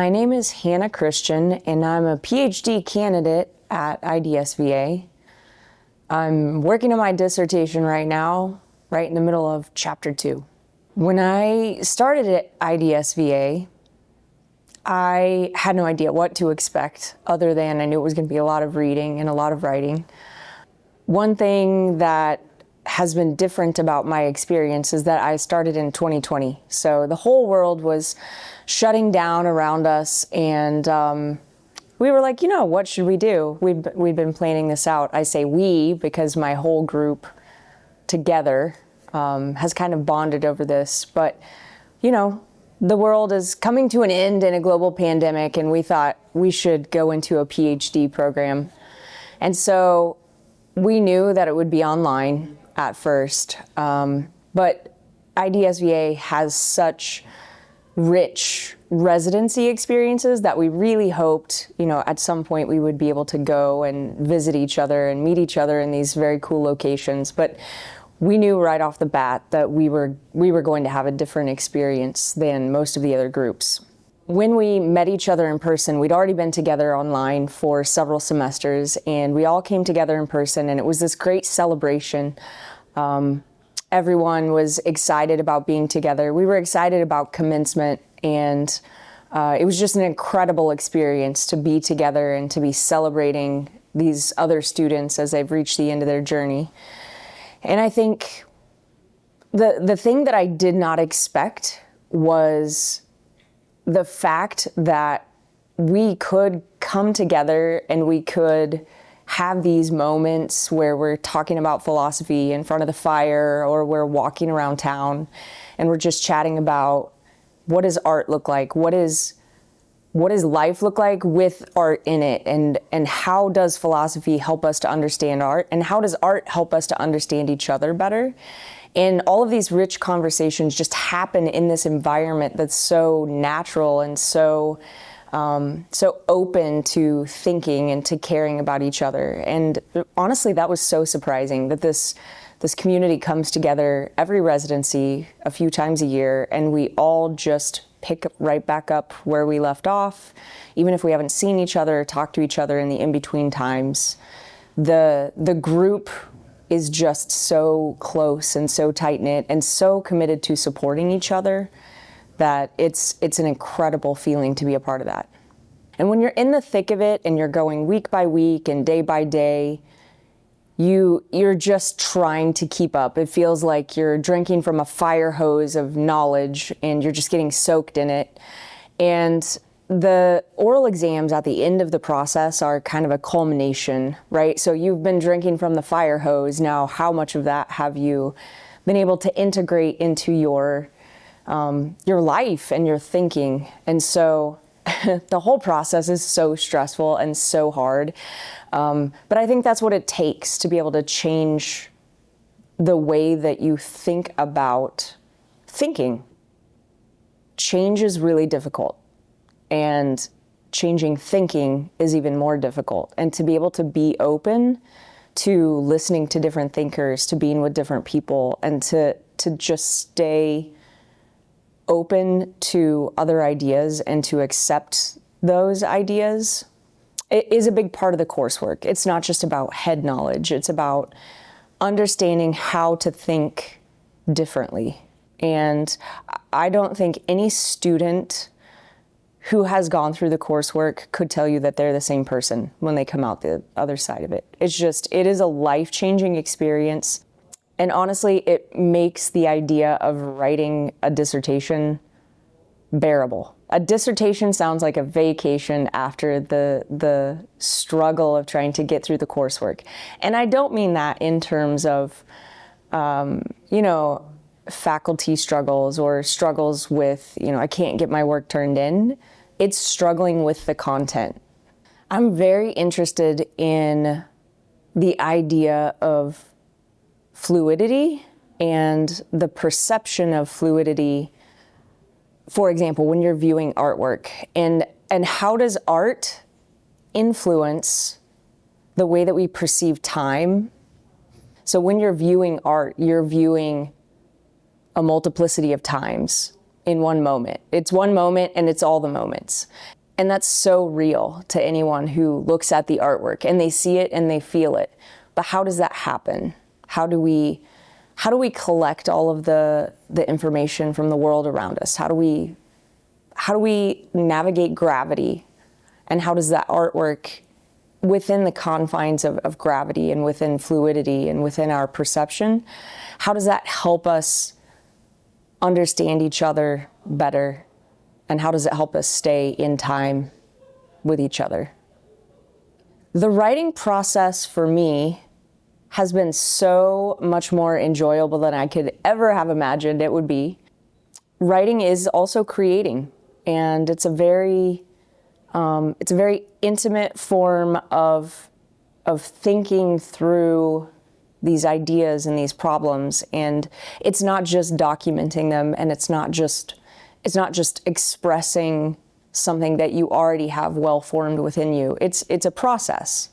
My name is Hannah Christian, and I'm a PhD candidate at IDSVA. I'm working on my dissertation right now, right in the middle of Chapter 2. When I started at IDSVA, I had no idea what to expect other than I knew it was going to be a lot of reading and a lot of writing. One thing that has been different about my experience is that I started in 2020. So the whole world was shutting down around us, and we were like, what should we do? We'd been planning this out. I say we because my whole group together has kind of bonded over this. But, the world is coming to an end in a global pandemic, and we thought we should go into a PhD program. And so we knew that it would be online at first, but IDSVA has such rich residency experiences that we really hoped, at some point we would be able to go and visit each other and meet each other in these very cool locations. But we knew right off the bat that we were going to have a different experience than most of the other groups. When we met each other in person, we'd already been together online for several semesters, and we all came together in person, and it was this great celebration. Everyone was excited about being together. We were excited about commencement, and it was just an incredible experience to be together and to be celebrating these other students as they've reached the end of their journey. And I think the thing that I did not expect was the fact that we could come together and we could have these moments where we're talking about philosophy in front of the fire, or we're walking around town and we're just chatting about what does art look like? What does life look like with art in it? And how does philosophy help us to understand art? And how does art help us to understand each other better? And all of these rich conversations just happen in this environment that's so natural and so open to thinking and to caring about each other. And honestly, that was so surprising that this community comes together every residency a few times a year, and we all just pick right back up where we left off, even if we haven't seen each other or talked to each other in the in-between times. The group is just so close and so tight-knit and so committed to supporting each other that it's an incredible feeling to be a part of that. And when you're in the thick of it and you're going week by week and day by day, you're just trying to keep up. It feels like you're drinking from a fire hose of knowledge and you're just getting soaked in it. And the oral exams at the end of the process are kind of a culmination, right? So you've been drinking from the fire hose. Now, how much of that have you been able to integrate into your life and your thinking? And so the whole process is so stressful and so hard. But I think that's what it takes to be able to change the way that you think about thinking. Change is really difficult, and changing thinking is even more difficult. And to be able to be open to listening to different thinkers, to being with different people, and to just stay open to other ideas and to accept those ideas, it is a big part of the coursework. It's not just about head knowledge. It's about understanding how to think differently. And I don't think any student who has gone through the coursework could tell you that they're the same person when they come out the other side of it. It is a life-changing experience. And honestly, it makes the idea of writing a dissertation bearable. A dissertation sounds like a vacation after the struggle of trying to get through the coursework. And I don't mean that in terms of, faculty struggles or struggles with, I can't get my work turned in. It's struggling with the content. I'm very interested in the idea of fluidity and the perception of fluidity. For example, when you're viewing artwork, and how does art influence the way that we perceive time? So when you're viewing art, you're viewing a multiplicity of times in one moment. It's one moment and it's all the moments. And that's so real to anyone who looks at the artwork and they see it and they feel it. But how does that happen? How do we collect all of the information from the world around us? How do we navigate gravity? And how does that artwork, within the confines of gravity and within fluidity and within our perception, how does that help us understand each other better? And how does it help us stay in time with each other? The writing process for me has been so much more enjoyable than I could ever have imagined it would be. Writing is also creating, and it's a very intimate form of thinking through these ideas and these problems. And it's not just documenting them, and it's not just expressing something that you already have well formed within you. It's a process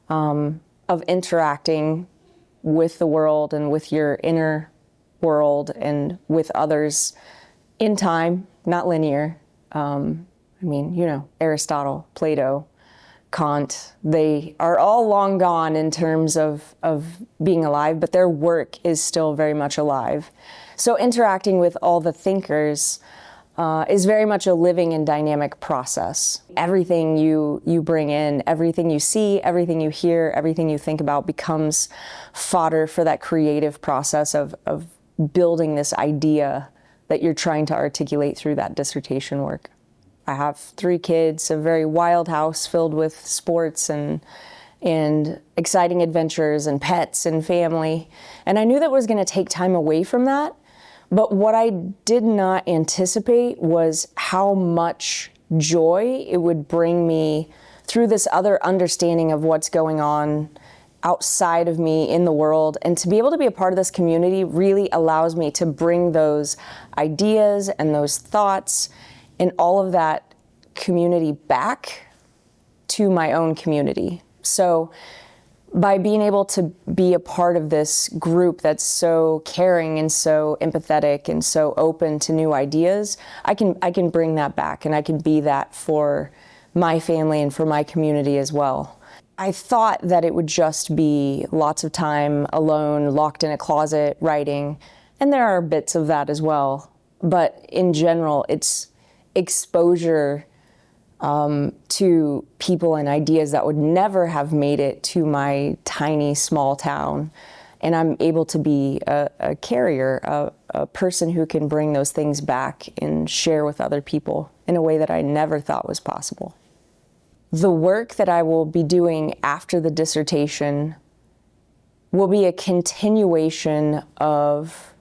of interacting with the world and with your inner world and with others in time, not linear. Aristotle, Plato, Kant, they are all long gone in terms of being alive, but their work is still very much alive. So interacting with all the thinkers is very much a living and dynamic process. Everything you bring in, everything you see, everything you hear, everything you think about becomes fodder for that creative process of building this idea that you're trying to articulate through that dissertation work. I have 3 kids, a very wild house filled with sports and exciting adventures and pets and family. And I knew that was going to take time away from that. But what I did not anticipate was how much joy it would bring me through this other understanding of what's going on outside of me in the world. And to be able to be a part of this community really allows me to bring those ideas and those thoughts and all of that community back to my own community. So by being able to be a part of this group that's so caring and so empathetic and so open to new ideas, I can bring that back, and I can be that for my family and for my community as well. I thought that it would just be lots of time alone, locked in a closet, writing, and there are bits of that as well. But in general, it's exposure to people and ideas that would never have made it to my tiny, small town. And I'm able to be a carrier, a person who can bring those things back and share with other people in a way that I never thought was possible. The work that I will be doing after the dissertation will be a continuation of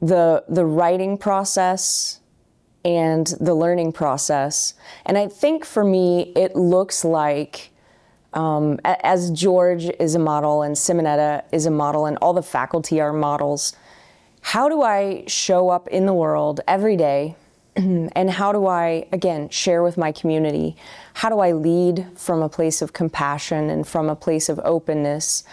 the writing process and the learning process. And I think for me, it looks like, as George is a model and Simonetta is a model and all the faculty are models, how do I show up in the world every day? And how do I, again, share with my community? How do I lead from a place of compassion and from a place of openness?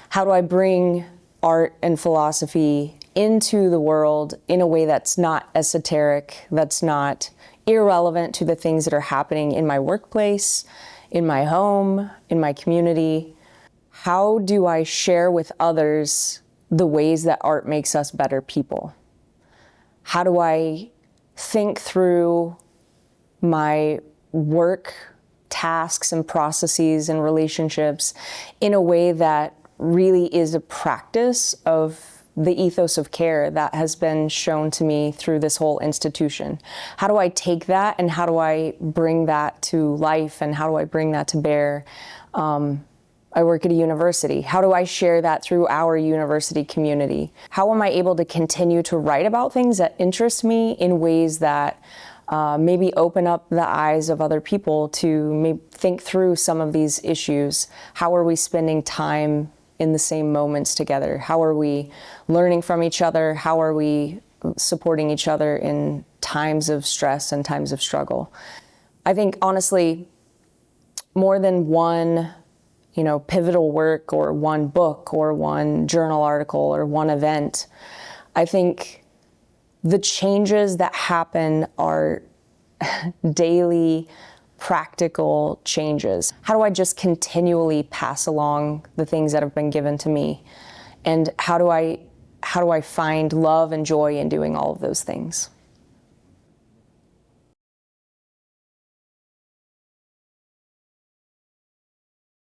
How do I bring art and philosophy into the world in a way that's not esoteric, that's not irrelevant to the things that are happening in my workplace, in my home, in my community? How do I share with others the ways that art makes us better people? How do I think through my work, tasks and processes and relationships in a way that really is a practice of the ethos of care that has been shown to me through this whole institution? How do I take that and how do I bring that to life and how do I bring that to bear? I work at a university. How do I share that through our university community? How am I able to continue to write about things that interest me in ways that maybe open up the eyes of other people to maybe think through some of these issues? How are we spending time in the same moments together? How are we learning from each other? How are we supporting each other in times of stress and times of struggle? I think, honestly, more than one, pivotal work or one book or one journal article or one event, I think the changes that happen are daily, practical changes. How do I just continually pass along the things that have been given to me? And how do I find love and joy in doing all of those things?